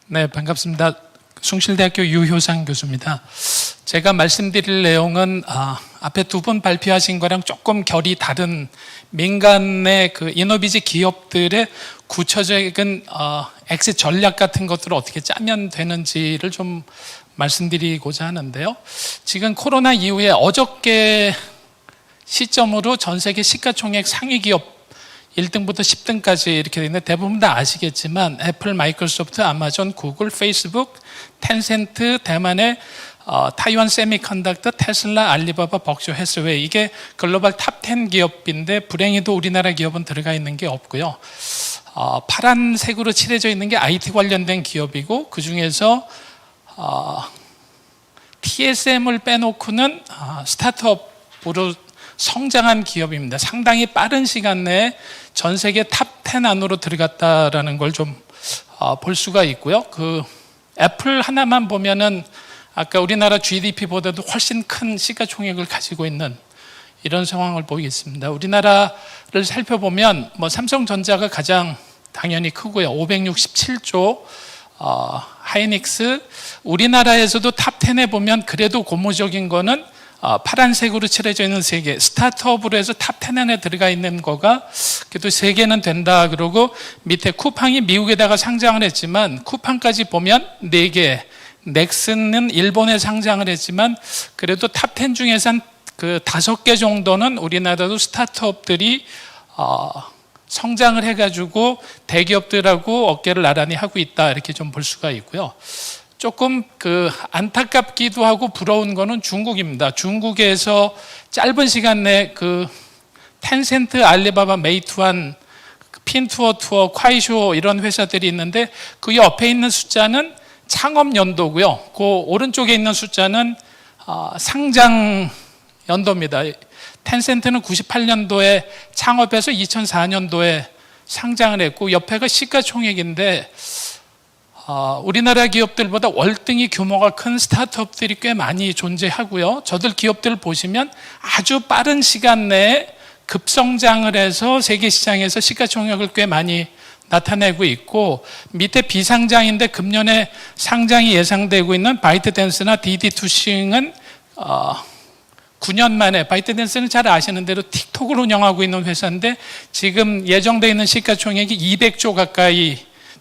네, 반갑습니다. 숭실대학교 유효상 교수입니다. 제가 말씀드릴 내용은 앞에 두 분 발표하신 거랑 조금 결이 다른 민간의 그 이노비지 기업들의 구체적인 엑시 전략 같은 것들을 어떻게 짜면 되는지를 좀 말씀드리고자 하는데요. 지금 코로나 이후에 어저께 시점으로 전 세계 시가총액 상위 기업 1등부터 10등까지 이렇게 되어 있는데 대부분 다 아시겠지만 애플, 마이크로소프트, 아마존, 구글, 페이스북, 텐센트, 대만의 타이완 세미컨덕터, 테슬라, 알리바바, 벅쇼, 해스웨이 이게 글로벌 탑 10 기업인데 불행히도 우리나라 기업은 들어가 있는 게 없고요. 파란색으로 칠해져 있는 게 IT 관련된 기업이고 그 중에서 TSM을 빼놓고는 스타트업으로 성장한 기업입니다. 상당히 빠른 시간 내에 전 세계 탑 10 안으로 들어갔다라는 걸 좀 볼 수가 있고요. 그 애플 하나만 보면은 아까 우리나라 GDP보다도 훨씬 큰 시가총액을 가지고 있는 이런 상황을 보이겠습니다. 우리나라를 살펴보면 삼성전자가 가장 당연히 크고요. 567조, 하이닉스, 우리나라에서도 탑 10에 보면 그래도 고무적인 거는 파란색으로 칠해져 있는 3개, 스타트업으로 해서 탑 10 안에 들어가 있는 거가 그래도 3개는 된다. 그러고 밑에 쿠팡이 미국에다가 상장을 했지만 쿠팡까지 보면 4개, 넥슨은 일본에 상장을 했지만 그래도 탑 10 중에서 한 그 5개 정도는 우리나라도 스타트업들이 성장을 해가지고 대기업들하고 어깨를 나란히 하고 있다. 이렇게 좀 볼 수가 있고요. 조금 안타깝기도 하고 부러운 거는 중국입니다. 중국에서 짧은 시간 내에 텐센트, 알리바바, 메이투안, 핀투어, 콰이쇼 이런 회사들이 있는데 그 옆에 있는 숫자는 창업 연도고요. 그 오른쪽에 있는 숫자는 상장 연도입니다. 텐센트는 98년도에 창업해서 2004년도에 상장을 했고 옆에가 시가총액인데 우리나라 기업들보다 월등히 규모가 큰 스타트업들이 꽤 많이 존재하고요. 저들 기업들 보시면 아주 빠른 시간 내에 급성장을 해서 세계 시장에서 시가총액을 꽤 많이 나타내고 있고 밑에 비상장인데 금년에 상장이 예상되고 있는 바이트댄스나 디디2싱은 9년 만에, 바이트댄스는 잘 아시는 대로 틱톡을 운영하고 있는 회사인데 지금 예정되어 있는 시가총액이 200조 가까이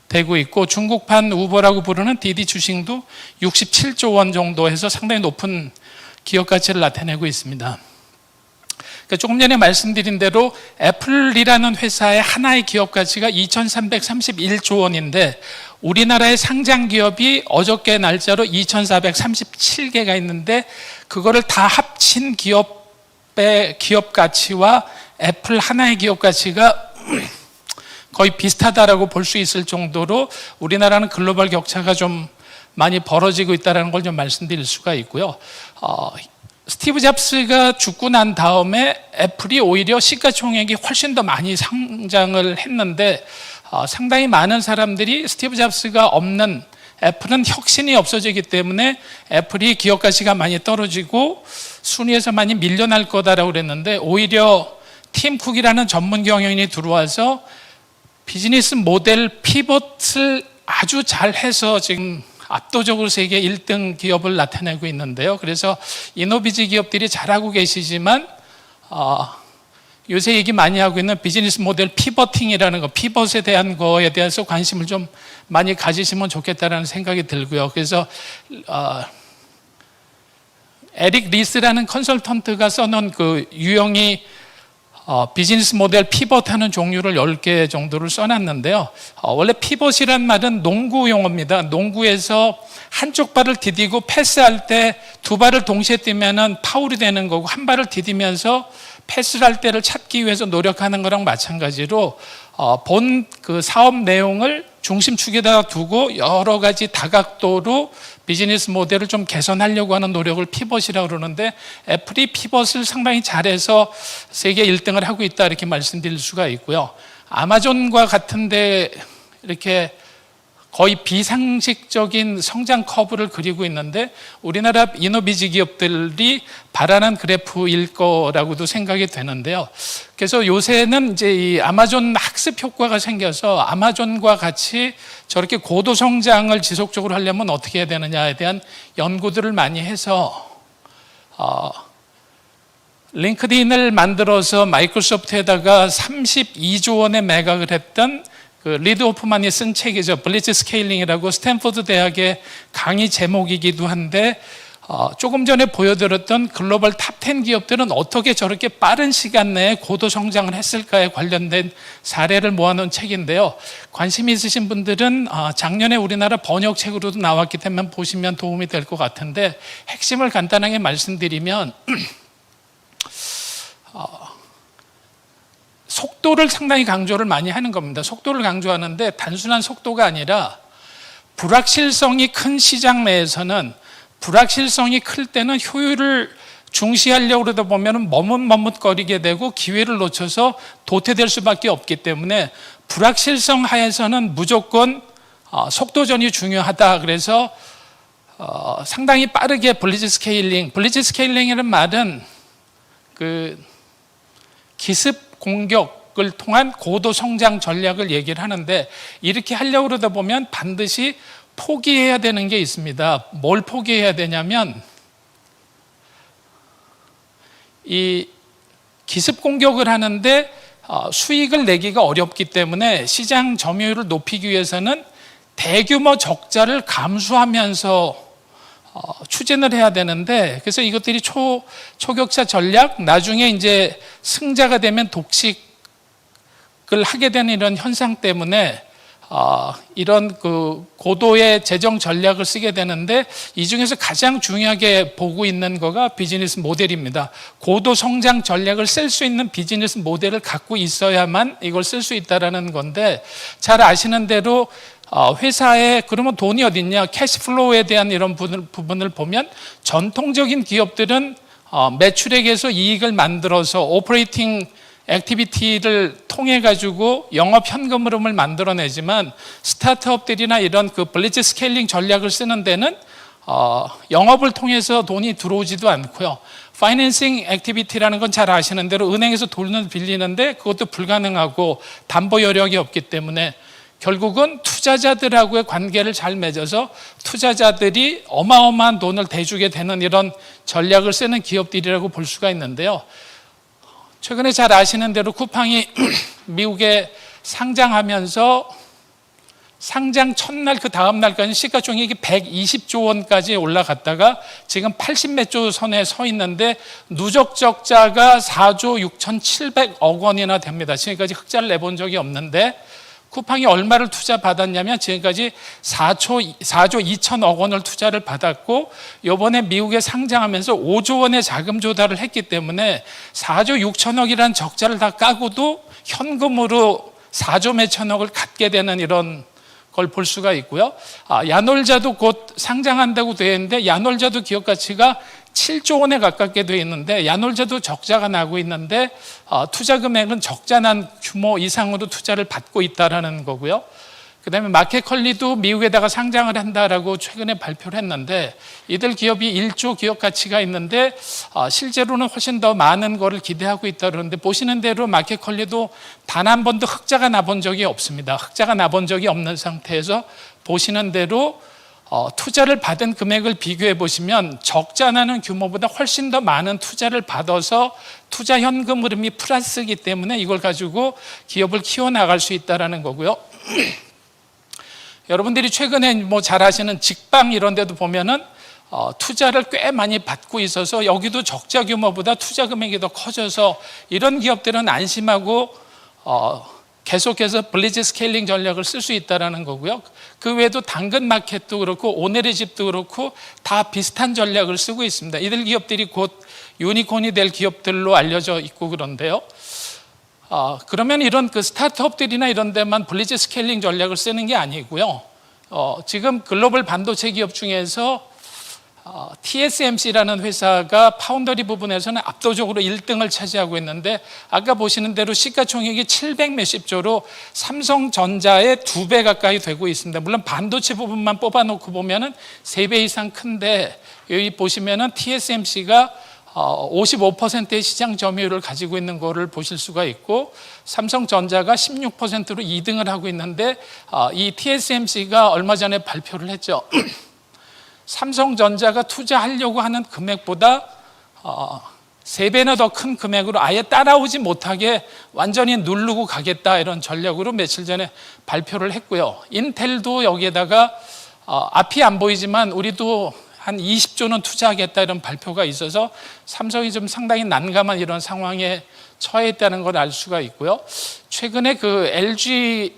되고 있고 중국판 우버라고 부르는 디디 주식도 67조 원 정도 해서 상당히 높은 기업 가치를 나타내고 있습니다. 그러니까 조금 전에 말씀드린 대로 애플이라는 회사의 하나의 기업 가치가 2331조 원인데 우리나라의 상장 기업이 어저께 날짜로 2437개가 있는데 그거를 다 합친 기업의 기업 가치와 애플 하나의 기업 가치가 거의 비슷하다라고 볼 수 있을 정도로 우리나라는 글로벌 격차가 좀 많이 벌어지고 있다는 걸 좀 말씀드릴 수가 있고요. 스티브 잡스가 죽고 난 다음에 애플이 오히려 시가총액이 훨씬 더 많이 상장을 했는데 상당히 많은 사람들이 스티브 잡스가 없는 애플은 혁신이 없어지기 때문에 애플이 기업 가치가 많이 떨어지고 순위에서 많이 밀려날 거다라고 그랬는데 오히려 팀 쿡이라는 전문 경영인이 들어와서 비즈니스 모델 피벗을 아주 잘해서 지금 압도적으로 세계 1등 기업을 나타내고 있는데요. 그래서 이노비지 기업들이 잘하고 계시지만 요새 얘기 많이 하고 있는 비즈니스 모델 피버팅이라는 거, 피벗에 대한 거에 대해서 관심을 좀 많이 가지시면 좋겠다는 생각이 들고요. 그래서 에릭 리스라는 컨설턴트가 써놓은 그 유형이 비즈니스 모델 피벗하는 종류를 10개 정도를 써놨는데요. 원래 피벗이란 말은 농구 용어입니다. 농구에서 한쪽 발을 디디고 패스할 때 두 발을 동시에 뛰면은 파울이 되는 거고 한 발을 디디면서 패스를 할 때를 찾기 위해서 노력하는 거랑 마찬가지로 본 그 사업 내용을 중심축에다가 두고 여러 가지 다각도로 비즈니스 모델을 좀 개선하려고 하는 노력을 피벗이라고 그러는데 애플이 피벗을 상당히 잘해서 세계 1등을 하고 있다 이렇게 말씀드릴 수가 있고요. 아마존과 같은데 이렇게 거의 비상식적인 성장 커브를 그리고 있는데 우리나라 이노비즈 기업들이 바라는 그래프일 거라고도 생각이 되는데요. 그래서 요새는 이제 이 아마존 학습 효과가 생겨서 아마존과 같이 저렇게 고도 성장을 지속적으로 하려면 어떻게 해야 되느냐에 대한 연구들을 많이 해서 링크드인을 만들어서 마이크로소프트에다가 32조 원에 매각을 했던 그 리드 호프만이 쓴 책이죠. 블리츠 스케일링이라고 스탠포드 대학의 강의 제목이기도 한데 조금 전에 보여드렸던 글로벌 탑 10 기업들은 어떻게 저렇게 빠른 시간 내에 고도 성장을 했을까에 관련된 사례를 모아놓은 책인데요. 관심 있으신 분들은 작년에 우리나라 번역책으로도 나왔기 때문에 보시면 도움이 될 것 같은데 핵심을 간단하게 말씀드리면 속도를 상당히 강조를 많이 하는 겁니다. 속도를 강조하는데 단순한 속도가 아니라 불확실성이 큰 시장 내에서는 불확실성이 클 때는 효율을 중시하려고 그러다 보면 머뭇머뭇거리게 되고 기회를 놓쳐서 도태될 수밖에 없기 때문에 불확실성 하에서는 무조건 속도전이 중요하다. 그래서 상당히 빠르게 블리츠 스케일링이라는 말은 그 기습 공격을 통한 고도 성장 전략을 얘기를 하는데 이렇게 하려고 그러다 보면 반드시 포기해야 되는 게 있습니다. 뭘 포기해야 되냐면 이 기습 공격을 하는데 수익을 내기가 어렵기 때문에 시장 점유율을 높이기 위해서는 대규모 적자를 감수하면서 추진을 해야 되는데 그래서 이것들이 초격차 전략 나중에 이제 승자가 되면 독식을 하게 되는 이런 현상 때문에 이런 그 고도의 재정 전략을 쓰게 되는데 이 중에서 가장 중요하게 보고 있는 거가 비즈니스 모델입니다. 고도 성장 전략을 쓸 수 있는 비즈니스 모델을 갖고 있어야만 이걸 쓸 수 있다는 건데 잘 아시는 대로 회사에 그러면 돈이 어딨냐 캐시플로우에 대한 이런 부분을 보면 전통적인 기업들은 매출액에서 이익을 만들어서 오퍼레이팅 액티비티를 통해 가지고 영업 현금 흐름을 만들어내지만 스타트업들이나 이런 그 블리츠 스케일링 전략을 쓰는 데는 영업을 통해서 돈이 들어오지도 않고요. 파이낸싱 액티비티라는 건 잘 아시는 대로 은행에서 돈을 빌리는데 그것도 불가능하고 담보 여력이 없기 때문에 결국은 투자자들하고의 관계를 잘 맺어서 투자자들이 어마어마한 돈을 대주게 되는 이런 전략을 쓰는 기업들이라고 볼 수가 있는데요. 최근에 잘 아시는 대로 쿠팡이 미국에 상장하면서 상장 첫날 그 다음 날까지 시가총액이 120조 원까지 올라갔다가 지금 80몇 조 선에 서 있는데 누적 적자가 4조 6,700억 원이나 됩니다. 지금까지 흑자를 내본 적이 없는데 쿠팡이 얼마를 투자 받았냐면 지금까지 4조 2천억 원을 투자를 받았고 이번에 미국에 상장하면서 5조 원의 자금 조달을 했기 때문에 4조 6천억이라는 적자를 다 까고도 현금으로 4조 몇 천억을 갖게 되는 이런 걸 볼 수가 있고요. 야놀자도 곧 상장한다고 되어 있는데 야놀자도 기업 가치가 7조 원에 가깝게 되어 있는데 야놀자도 적자가 나고 있는데 투자 금액은 적자난 규모 이상으로 투자를 받고 있다는 거고요. 그다음에 마켓컬리도 미국에다가 상장을 한다라고 최근에 발표를 했는데 이들 기업이 1조 기업 가치가 있는데 실제로는 훨씬 더 많은 거를 기대하고 있다 그러는데 보시는 대로 마켓컬리도 단 한 번도 흑자가 나본 적이 없습니다. 흑자가 나본 적이 없는 상태에서 보시는 대로 투자를 받은 금액을 비교해 보시면 적자 나는 규모보다 훨씬 더 많은 투자를 받아서 투자 현금 흐름이 플러스이기 때문에 이걸 가지고 기업을 키워나갈 수 있다는 거고요. 여러분들이 최근에 뭐 잘 아시는 직방 이런 데도 보면은 투자를 꽤 많이 받고 있어서 여기도 적자 규모보다 투자 금액이 더 커져서 이런 기업들은 안심하고 계속해서 블리츠 스케일링 전략을 쓸 수 있다는 거고요. 그 외에도 당근마켓도 그렇고 오늘의 집도 그렇고 다 비슷한 전략을 쓰고 있습니다. 이들 기업들이 곧 유니콘이 될 기업들로 알려져 있고 그런데요. 그러면 이런 그 스타트업들이나 이런 데만 블리츠 스케일링 전략을 쓰는 게 아니고요. 지금 글로벌 반도체 기업 중에서 TSMC라는 회사가 파운더리 부분에서는 압도적으로 1등을 차지하고 있는데, 아까 보시는 대로 시가총액이 700 몇십 조로 삼성전자의 2배 가까이 되고 있습니다. 물론 반도체 부분만 뽑아놓고 보면은 3배 이상 큰데, 여기 보시면은 TSMC가 55%의 시장 점유율을 가지고 있는 거를 보실 수가 있고, 삼성전자가 16%로 2등을 하고 있는데, 이 TSMC가 얼마 전에 발표를 했죠. 삼성전자가 투자하려고 하는 금액보다 3배나 더 큰 금액으로 아예 따라오지 못하게 완전히 누르고 가겠다, 이런 전략으로 며칠 전에 발표를 했고요. 인텔도 여기에다가 앞이 안 보이지만 우리도 한 20조는 투자하겠다, 이런 발표가 있어서 삼성이 좀 상당히 난감한 이런 상황에 처해 있다는 걸 알 수가 있고요. 최근에 그 LG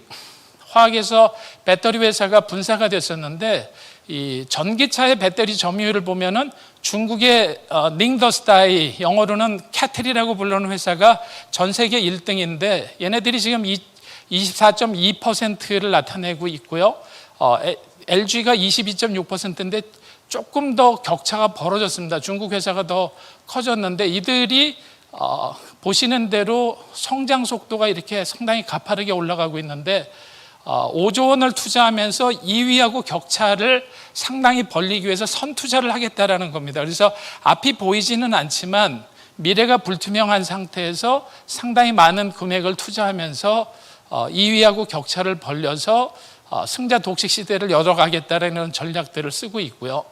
화학에서 배터리 회사가 분사가 됐었는데, 이 전기차의 배터리 점유율을 보면은 중국의 닝더스다이, 영어로는 캐틀이라고 부르는 회사가 전 세계 1등인데, 얘네들이 지금 24.2%를 나타내고 있고요. LG가 22.6%인데 조금 더 격차가 벌어졌습니다. 중국 회사가 더 커졌는데, 이들이 보시는 대로 성장 속도가 이렇게 상당히 가파르게 올라가고 있는데, 5조 원을 투자하면서 2위하고 격차를 상당히 벌리기 위해서 선투자를 하겠다라는 겁니다. 그래서 앞이 보이지는 않지만 미래가 불투명한 상태에서 상당히 많은 금액을 투자하면서 2위하고 격차를 벌려서 승자 독식 시대를 열어가겠다라는 전략들을 쓰고 있고요.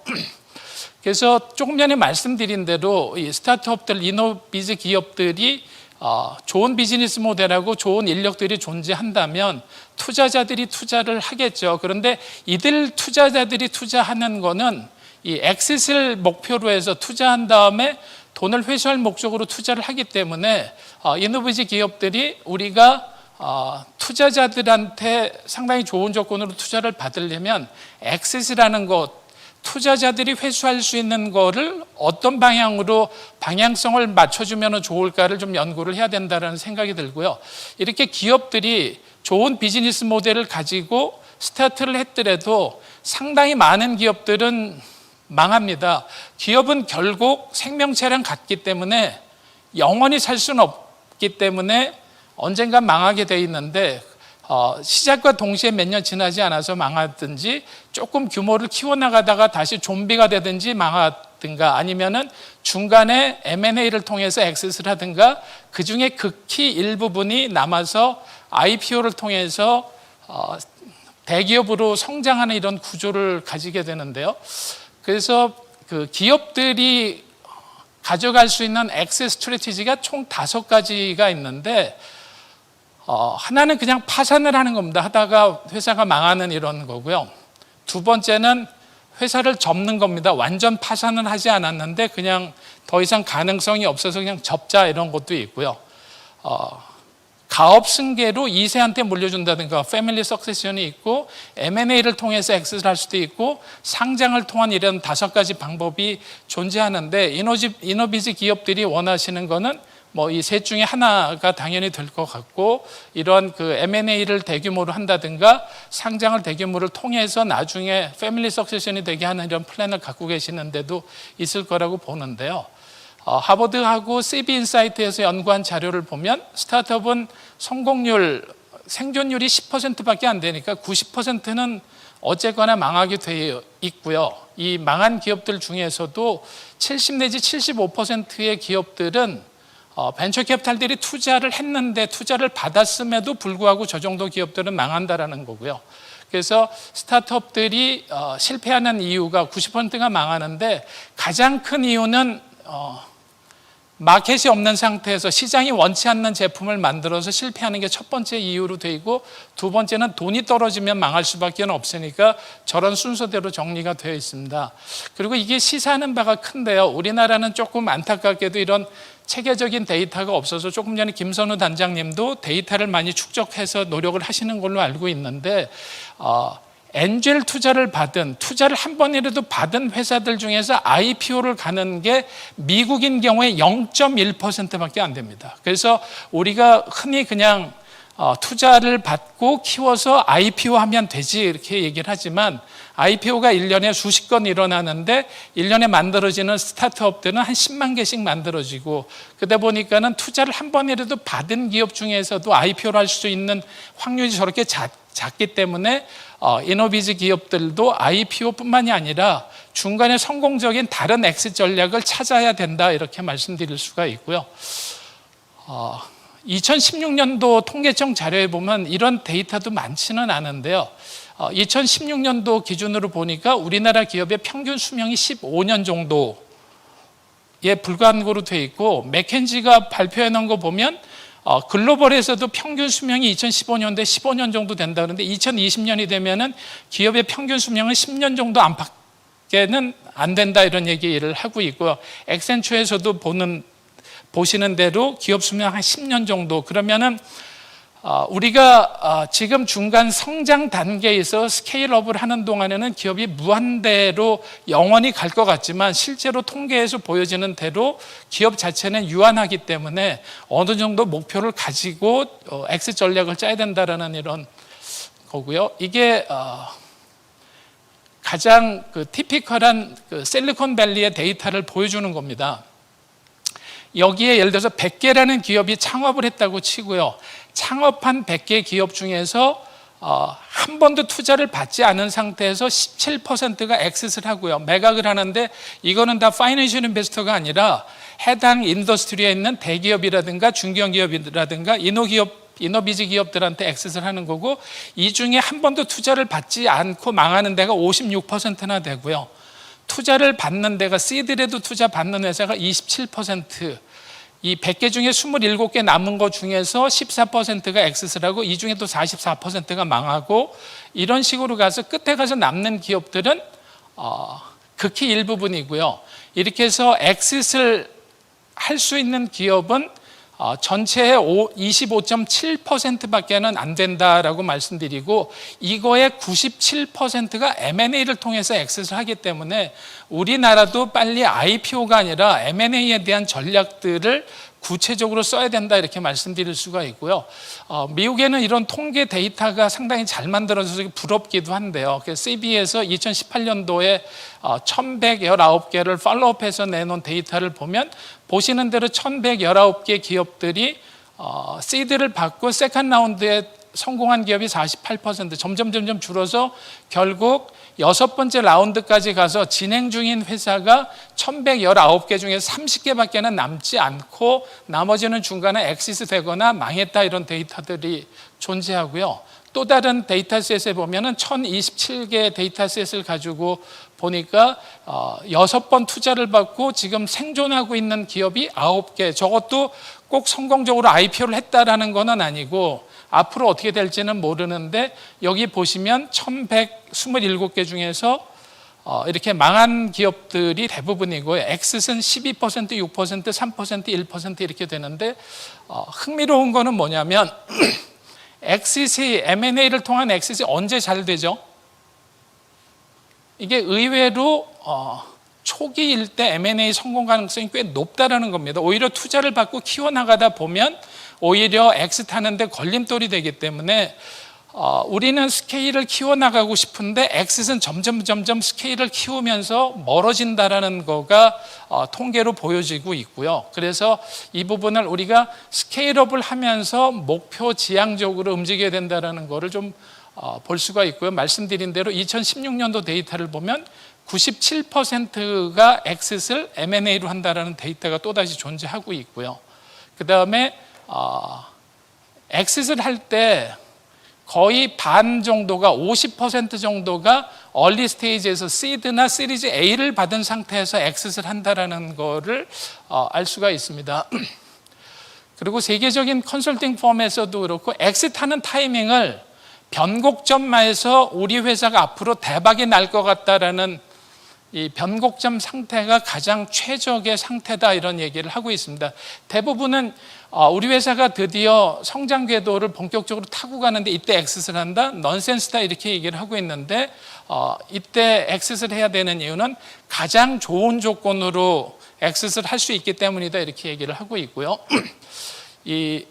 그래서 조금 전에 말씀드린 대로 이 스타트업들, 이노비즈 기업들이 좋은 비즈니스 모델하고 좋은 인력들이 존재한다면 투자자들이 투자를 하겠죠. 그런데 이들 투자자들이 투자하는 거는 이 엑싯을 목표로 해서 투자한 다음에 돈을 회수할 목적으로 투자를 하기 때문에 이노비즈 기업들이 우리가 투자자들한테 상당히 좋은 조건으로 투자를 받으려면 엑싯이라는 것, 투자자들이 회수할 수 있는 거를 어떤 방향으로 방향성을 맞춰주면 좋을까를 좀 연구를 해야 된다는 생각이 들고요. 이렇게 기업들이 좋은 비즈니스 모델을 가지고 스타트를 했더라도 상당히 많은 기업들은 망합니다. 기업은 결국 생명체랑 같기 때문에 영원히 살 수는 없기 때문에 언젠가 망하게 돼 있는데, 시작과 동시에 몇 년 지나지 않아서 망하든지, 조금 규모를 키워나가다가 다시 좀비가 되든지 망하든가, 아니면은 중간에 M&A를 통해서 엑싯을 하든가, 그 중에 극히 일부분이 남아서 IPO를 통해서 대기업으로 성장하는 이런 구조를 가지게 되는데요. 그래서 그 기업들이 가져갈 수 있는 엑싯 스트래티지가 총 5가지가 있는데, 하나는 그냥 파산을 하는 겁니다. 하다가 회사가 망하는 이런 거고요. 두 번째는 회사를 접는 겁니다. 완전 파산은 하지 않았는데 그냥 더 이상 가능성이 없어서 그냥 접자, 이런 것도 있고요. 가업 승계로 2세한테 물려준다든가 패밀리 석세션이 있고, M&A를 통해서 엑싯을 할 수도 있고, 상장을 통한 이런 5가지 방법이 존재하는데, 이노비즈 기업들이 원하시는 거는 뭐 이 셋 중에 하나가 당연히 될 것 같고, 이런 그 M&A를 대규모로 한다든가 상장을 대규모를 통해서 나중에 패밀리 석세션이 되게 하는 이런 플랜을 갖고 계시는 데도 있을 거라고 보는데요. 하버드하고 CB인사이트에서 연구한 자료를 보면 스타트업은 성공률, 생존율이 10%밖에 안 되니까 90%는 어쨌거나 망하게 되어 있고요. 이 망한 기업들 중에서도 70 내지 75%의 기업들은 벤처 캐피탈들이 투자를 했는데, 투자를 받았음에도 불구하고 저 정도 기업들은 망한다라는 거고요. 그래서 스타트업들이 실패하는 이유가 90%가 망하는데, 가장 큰 이유는 마켓이 없는 상태에서 시장이 원치 않는 제품을 만들어서 실패하는 게 첫 번째 이유로 되고, 두 번째는 돈이 떨어지면 망할 수밖에 없으니까 저런 순서대로 정리가 되어 있습니다. 그리고 이게 시사하는 바가 큰데요. 우리나라는 조금 안타깝게도 이런 체계적인 데이터가 없어서, 조금 전에 김선우 단장님도 데이터를 많이 축적해서 노력을 하시는 걸로 알고 있는데, 엔젤 투자를 한 번이라도 받은 회사들 중에서 IPO를 가는 게 미국인 경우에 0.1%밖에 안 됩니다. 그래서 우리가 흔히 그냥 투자를 받고 키워서 IPO 하면 되지 이렇게 얘기를 하지만 IPO가 1년에 수십 건 일어나는데 1년에 만들어지는 스타트업들은 한 10만 개씩 만들어지고 그러다 보니까는 투자를 한 번이라도 받은 기업 중에서도 IPO를 할 수 있는 확률이 저렇게 작기 때문에 이노비즈 기업들도 IPO뿐만이 아니라 중간에 성공적인 다른 엑sit 전략을 찾아야 된다 이렇게 말씀드릴 수가 있고요. 2016년도 통계청 자료에 보면 이런 데이터도 많지는 않은데요. 2016년도 기준으로 보니까 우리나라 기업의 평균 수명이 15년 정도에 불과한 거로 돼 있고 맥켄지가 발표해 놓은 거 보면 글로벌에서도 평균 수명이 2015년도에 15년 정도 된다 그러는데 2020년이 되면은 기업의 평균 수명은 10년 정도 안팎에는 안 된다 이런 얘기를 하고 있고요. 엑센추에서도 보시는 대로 기업 수명 한 10년 정도 그러면은 우리가 지금 중간 성장 단계에서 스케일업을 하는 동안에는 기업이 무한대로 영원히 갈 것 같지만 실제로 통계에서 보여지는 대로 기업 자체는 유한하기 때문에 어느 정도 목표를 가지고 엑스 전략을 짜야 된다라는 이런 거고요. 이게 가장 티피컬한 실리콘밸리의 데이터를 보여주는 겁니다. 여기에 예를 들어서 100개라는 기업이 창업을 했다고 치고요. 창업한 100개 기업 중에서 한 번도 투자를 받지 않은 상태에서 17%가 엑싯을 하고요. 매각을 하는데 이거는 다 파이낸셜 인베스터가 아니라 해당 인더스트리에 있는 대기업이라든가 중견기업이라든가 이노비즈 기업들한테 엑싯을 하는 거고 이 중에 한 번도 투자를 받지 않고 망하는 데가 56%나 되고요. 투자를 받는 데가 시드라도 투자 받는 회사가 27%, 이 100개 중에 27개 남은 것 중에서 14%가 엑싯을 하고 이 중에 또 44%가 망하고 이런 식으로 가서 끝에 가서 남는 기업들은 극히 일부분이고요. 이렇게 해서 엑싯을 할 수 있는 기업은 전체의 25.7%밖에는 안 된다라고 말씀드리고 이거의 97%가 M&A를 통해서 엑싯을 하기 때문에 우리나라도 빨리 IPO가 아니라 M&A에 대한 전략들을 구체적으로 써야 된다 이렇게 말씀드릴 수가 있고요. 미국에는 이런 통계 데이터가 상당히 잘 만들어져서 부럽기도 한데요. CB에서 2018년도에 1119개를 팔로우업해서 내놓은 데이터를 보면 보시는 대로 1119개 기업들이 시드를 받고 세컨드 라운드에 성공한 기업이 48% 점점 줄어서 결국 6번째 라운드까지 가서 진행 중인 회사가 1119개 중에서 30개밖에는 남지 않고 나머지는 중간에 엑시스 되거나 망했다 이런 데이터들이 존재하고요. 또 다른 데이터셋에 보면은 1027개 데이터셋을 가지고 보니까 6번 투자를 받고 지금 생존하고 있는 기업이 9개. 저것도 꼭 성공적으로 IPO를 했다라는 건 아니고 앞으로 어떻게 될지는 모르는데 여기 보시면 1127개 중에서 이렇게 망한 기업들이 대부분이고 엑싯은 12%, 6%, 3%, 1% 이렇게 되는데 흥미로운 거는 뭐냐면 엑싯이 M&A를 통한 엑싯이 언제 잘 되죠? 이게 의외로 초기일 때 M&A 성공 가능성이 꽤 높다라는 겁니다. 오히려 투자를 받고 키워나가다 보면 오히려 엑싯하는데 걸림돌이 되기 때문에 우리는 스케일을 키워나가고 싶은데 엑싯은 점점 스케일을 키우면서 멀어진다라는 거가 통계로 보여지고 있고요. 그래서 이 부분을 우리가 스케일업을 하면서 목표 지향적으로 움직여야 된다라는 거를 좀 볼 수가 있고요. 말씀드린 대로 2016년도 데이터를 보면 97%가 엑싯을 M&A로 한다라는 데이터가 또다시 존재하고 있고요. 그 다음에 엑싯을 할 때 거의 반 정도가 50% 정도가 얼리 스테이지에서 시드나 시리즈 A를 받은 상태에서 엑싯을 한다라는 거를 알 수가 있습니다. 그리고 세계적인 컨설팅 펌에서도 그렇고 엑싯하는 타이밍을 변곡점에서 우리 회사가 앞으로 대박이 날 것 같다라는 이 변곡점 상태가 가장 최적의 상태다 이런 얘기를 하고 있습니다. 대부분은 우리 회사가 드디어 성장 궤도를 본격적으로 타고 가는데 이때 엑싯을 한다? 넌센스다 이렇게 얘기를 하고 있는데 이때 엑싯을 해야 되는 이유는 가장 좋은 조건으로 엑싯을 할 수 있기 때문이다 이렇게 얘기를 하고 있고요. 이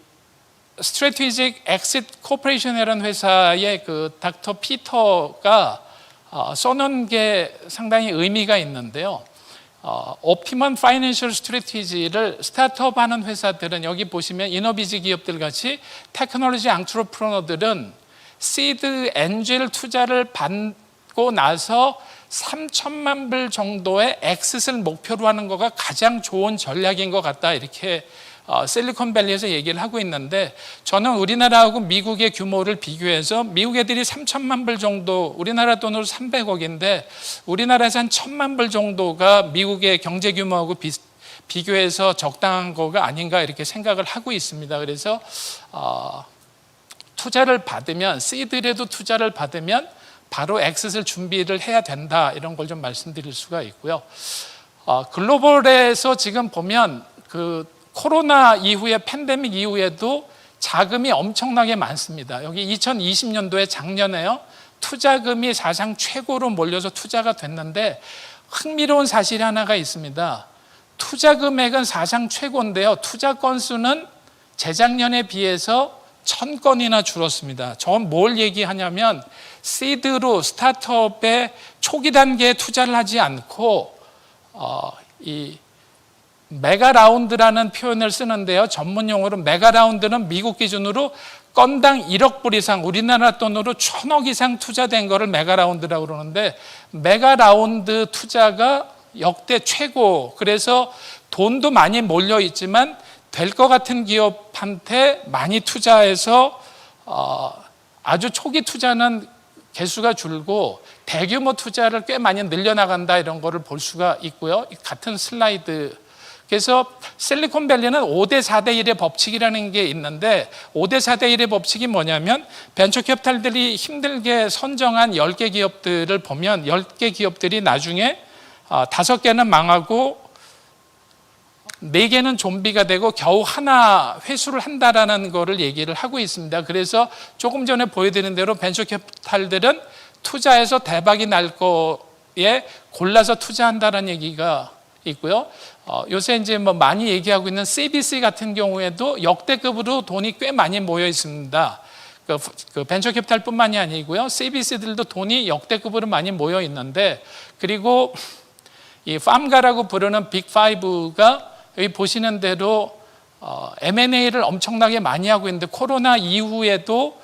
Strategic Exit Corporation이라는 회사의 그 닥터 피터가 써놓은 게 상당히 의미가 있는데요. 옵티먼 파이낸셜 스트래티지를 스타트업 하는 회사들은 여기 보시면 이너비즈 기업들 같이 테크놀로지 앙트로프로너들은 시드 엔젤 투자를 받고 나서 3천만 불 정도의 엑싯을 목표로 하는 거가 가장 좋은 전략인 것 같다, 이렇게 실리콘밸리에서 얘기를 하고 있는데, 저는 우리나라하고 미국의 규모를 비교해서 미국 애들이 3천만 불 정도, 우리나라 돈으로 300억인데 우리나라에서 한 1,000만 불 정도가 미국의 경제 규모하고 비교해서 적당한 거가 아닌가, 이렇게 생각을 하고 있습니다. 그래서 투자를 받으면, 시드라도 투자를 받으면 바로 엑싯을 준비를 해야 된다, 이런 걸 좀 말씀드릴 수가 있고요. 글로벌에서 지금 보면 그 코로나 이후에, 팬데믹 이후에도 자금이 엄청나게 많습니다. 여기 2020년도에 작년에요, 투자금이 사상 최고로 몰려서 투자가 됐는데 흥미로운 사실이 하나가 있습니다. 투자 금액은 사상 최고인데요, 투자 건수는 재작년에 비해서 1,000건이나 줄었습니다. 저건 뭘 얘기하냐면 시드로 스타트업의 초기 단계에 투자를 하지 않고 이 메가 라운드라는 표현을 쓰는데요, 전문 용어로 메가 라운드는 미국 기준으로 건당 1억 불 이상, 우리나라 돈으로 1,000억 이상 투자된 거를 메가 라운드라고 그러는데, 메가 라운드 투자가 역대 최고, 그래서 돈도 많이 몰려 있지만 될 것 같은 기업한테 많이 투자해서 아주 초기 투자는 개수가 줄고 대규모 투자를 꽤 많이 늘려나간다, 이런 거를 볼 수가 있고요. 같은 슬라이드. 그래서 실리콘밸리는 5대 4대 1의 법칙이라는 게 있는데, 5대 4대 1의 법칙이 뭐냐면 벤처 캐피탈들이 힘들게 선정한 10개 기업들을 보면 10개 기업들이 나중에 5개는 망하고 4개는 좀비가 되고 겨우 하나 회수를 한다라는 거를 얘기를 하고 있습니다. 그래서 조금 전에 보여드린 대로 벤처 캐피탈들은 투자해서 대박이 날 거에 골라서 투자한다라는 얘기가 있고요. 요새 이제 뭐 많이 얘기하고 있는 CBC 같은 경우에도 역대급으로 돈이 꽤 많이 모여 있습니다. 그 벤처 캐피탈뿐만이 아니고요, CBC들도 돈이 역대급으로 많이 모여 있는데, 그리고 이 팜가라고 부르는 빅5가 여기 보시는 대로 M&A를 엄청나게 많이 하고 있는데, 코로나 이후에도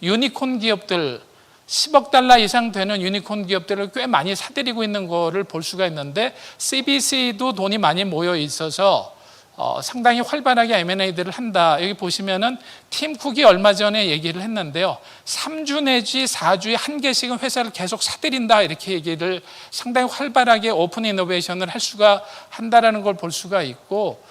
유니콘 기업들, 10억 달러 이상 되는 유니콘 기업들을 꽤 많이 사들이고 있는 거를 볼 수가 있는데, CBC도 돈이 많이 모여 있어서 상당히 활발하게 M&A들을 한다. 여기 보시면은 팀 쿡이 얼마 전에 얘기를 했는데요, 3주 내지 4주에 한 개씩은 회사를 계속 사들인다, 이렇게 얘기를, 상당히 활발하게 오픈 이노베이션을 할 수가 한다라는 걸 볼 수가 있고,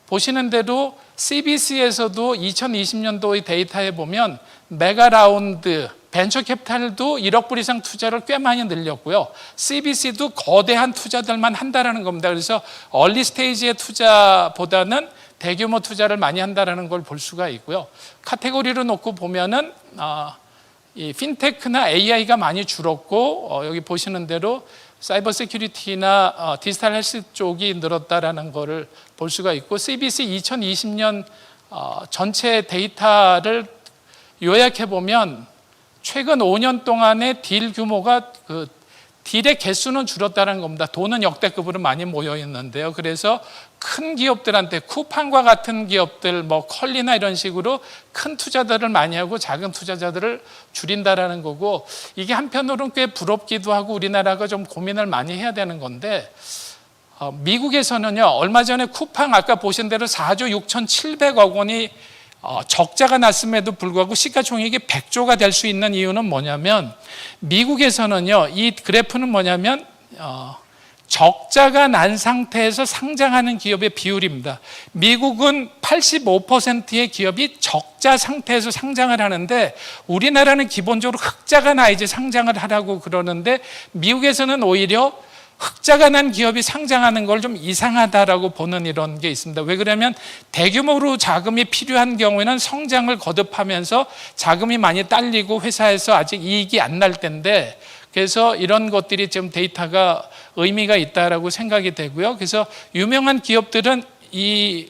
보시는 대로 CBC에서도 2020년도의 데이터에 보면 메가 라운드, 벤처 캐피탈도 1억 불 이상 투자를 꽤 많이 늘렸고요, CBC도 거대한 투자들만 한다라는 겁니다. 그래서 얼리 스테이지의 투자보다는 대규모 투자를 많이 한다라는 걸 볼 수가 있고요. 카테고리로 놓고 보면은 이 핀테크나 AI가 많이 줄었고, 여기 보시는 대로 사이버 세큐리티나 디지털 헬스 쪽이 늘었다라는 거를 볼 수가 있고, CBC 2020년 전체 데이터를 요약해 보면 최근 5년 동안의 딜 규모가, 그 딜의 개수는 줄었다는 겁니다. 돈은 역대급으로 많이 모여 있는데요. 그래서 큰 기업들한테, 쿠팡과 같은 기업들, 뭐 컬리나 이런 식으로 큰 투자들을 많이 하고 작은 투자자들을 줄인다라는 거고, 이게 한편으로는 꽤 부럽기도 하고 우리나라가 좀 고민을 많이 해야 되는 건데, 미국에서는요, 얼마 전에 쿠팡 아까 보신 대로 4조 6,700억 원이 적자가 났음에도 불구하고 시가총액이 100조가 될 수 있는 이유는 뭐냐면, 미국에서는요, 이 그래프는 뭐냐면 적자가 난 상태에서 상장하는 기업의 비율입니다. 미국은 85%의 기업이 적자 상태에서 상장을 하는데, 우리나라는 기본적으로 흑자가 나야지 상장을 하라고 그러는데, 미국에서는 오히려 흑자가 난 기업이 상장하는 걸 좀 이상하다라고 보는 이런 게 있습니다. 왜 그러냐면 대규모로 자금이 필요한 경우에는 성장을 거듭하면서 자금이 많이 딸리고 회사에서 아직 이익이 안 날 텐데, 그래서 이런 것들이 좀 데이터가 의미가 있다라고 생각이 되고요. 그래서 유명한 기업들은 이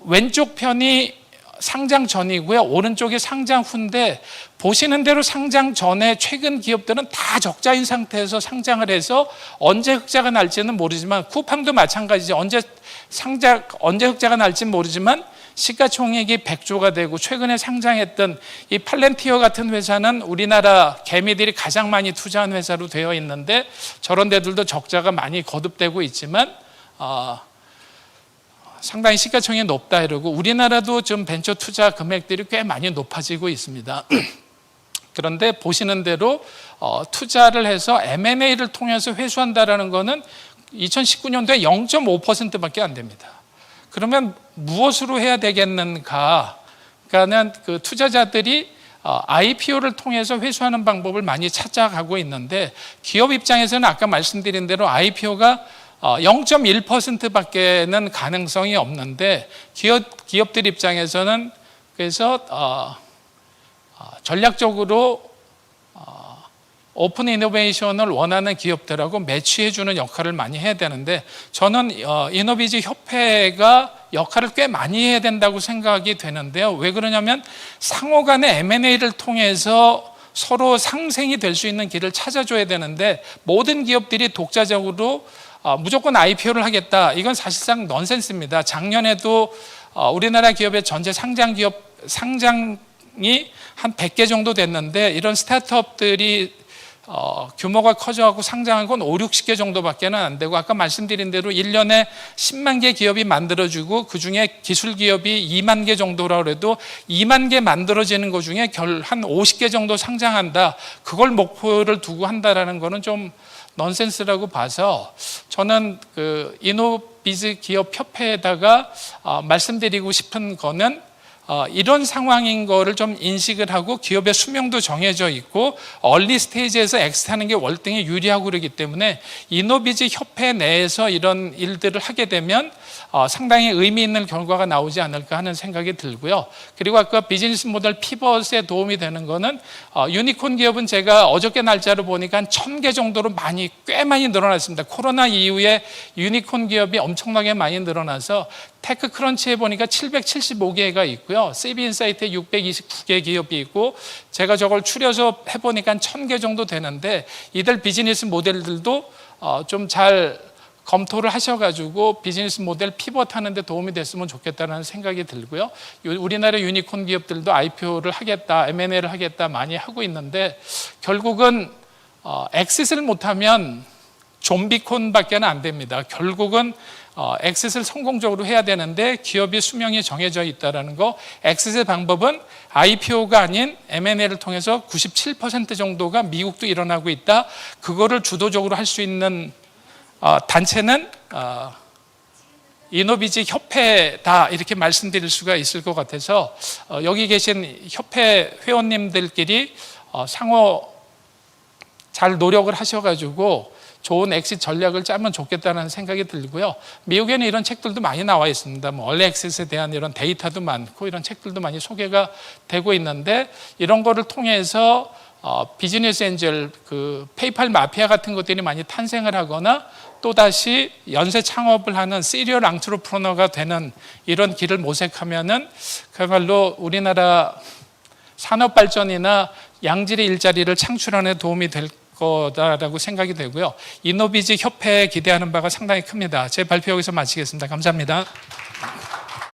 왼쪽 편이 상장 전이고요. 오른쪽이 상장 후인데 보시는 대로 상장 전에 최근 기업들은 다 적자인 상태에서 상장을 해서 언제 흑자가 날지는 모르지만 쿠팡도 마찬가지죠. 언제 흑자가 날지는 모르지만 시가총액이 100조가 되고 최근에 상장했던 이 팔렌티어 같은 회사는 우리나라 개미들이 가장 많이 투자한 회사로 되어 있는데 저런 데들도 적자가 많이 거듭되고 있지만 상당히 시가총액이 높다 이러고 우리나라도 좀 벤처 투자 금액들이 꽤 많이 높아지고 있습니다. 그런데 보시는 대로 투자를 해서 M&A를 통해서 회수한다라는 거는 2019년도에 0.5%밖에 안 됩니다. 그러면 무엇으로 해야 되겠는가? 그러니까는 그 투자자들이 IPO를 통해서 회수하는 방법을 많이 찾아가고 있는데 기업 입장에서는 아까 말씀드린 대로 IPO가 0.1%밖에는 가능성이 없는데 기업들 입장에서는 그래서 전략적으로 오픈 이노베이션을 원하는 기업들하고 매치해주는 역할을 많이 해야 되는데 저는 이노비즈 협회가 역할을 꽤 많이 해야 된다고 생각이 되는데요. 왜 그러냐면 상호 간의 M&A를 통해서 서로 상생이 될 수 있는 길을 찾아줘야 되는데 모든 기업들이 독자적으로 무조건 IPO를 하겠다. 이건 사실상 넌센스입니다. 작년에도 우리나라 기업의 전체 상장이 한 100개 정도 됐는데 이런 스타트업들이 규모가 커져가고 상장한 건 5, 60개 정도밖에는 안 되고 아까 말씀드린 대로 1년에 10만 개 기업이 만들어지고 그중에 기술 기업이 2만 개 정도라고 해도 2만 개 만들어지는 것 중에 한 50개 정도 상장한다. 그걸 목표를 두고 한다라는 거는 좀 넌센스라고 봐서 저는 그 이노비즈 기업 협회에다가 말씀드리고 싶은 거는 이런 상황인 거를 좀 인식을 하고 기업의 수명도 정해져 있고 얼리 스테이지에서 엑스트하는 게 월등히 유리하고 그러기 때문에 이노비즈 협회 내에서 이런 일들을 하게 되면 상당히 의미 있는 결과가 나오지 않을까 하는 생각이 들고요. 그리고 아까 비즈니스 모델 피벗에 도움이 되는 거는 유니콘 기업은 제가 어저께 날짜를 보니까 한 1000개 정도로 꽤 많이 늘어났습니다. 코로나 이후에 유니콘 기업이 엄청나게 많이 늘어나서 테크크런치에 보니까 775개가 있고요. CB인사이트에 629개 기업이 있고 제가 저걸 추려서 해보니까 1000개 정도 되는데 이들 비즈니스 모델들도 좀 잘 검토를 하셔가지고 비즈니스 모델 피벗하는 데 도움이 됐으면 좋겠다는 생각이 들고요. 우리나라 유니콘 기업들도 IPO를 하겠다, M&A를 하겠다 많이 하고 있는데 결국은 엑싯을 못하면 좀비콘밖에 안 됩니다. 결국은 엑싯을 성공적으로 해야 되는데 기업이 수명이 정해져 있다는 거. 엑싯의 방법은 IPO가 아닌 M&A를 통해서 97% 정도가 미국도 일어나고 있다. 그거를 주도적으로 할 수 있는 단체는 이노비즈 협회다 이렇게 말씀드릴 수가 있을 것 같아서 여기 계신 협회 회원님들끼리 상호 잘 노력을 하셔가지고 좋은 엑싯 전략을 짜면 좋겠다는 생각이 들고요. 미국에는 이런 책들도 많이 나와 있습니다. 얼리 엑싯에 대한 이런 데이터도 많고 이런 책들도 많이 소개가 되고 있는데 이런 거를 통해서 비즈니스 엔젤, 그 페이팔 마피아 같은 것들이 많이 탄생을 하거나 또다시 연쇄 창업을 하는 시리얼 앙트로프러너가 되는 이런 길을 모색하면은 그야말로 우리나라 산업 발전이나 양질의 일자리를 창출하는 데 도움이 될 거다라고 생각이 되고요. 이노비즈 협회에 기대하는 바가 상당히 큽니다. 제 발표 여기서 마치겠습니다. 감사합니다.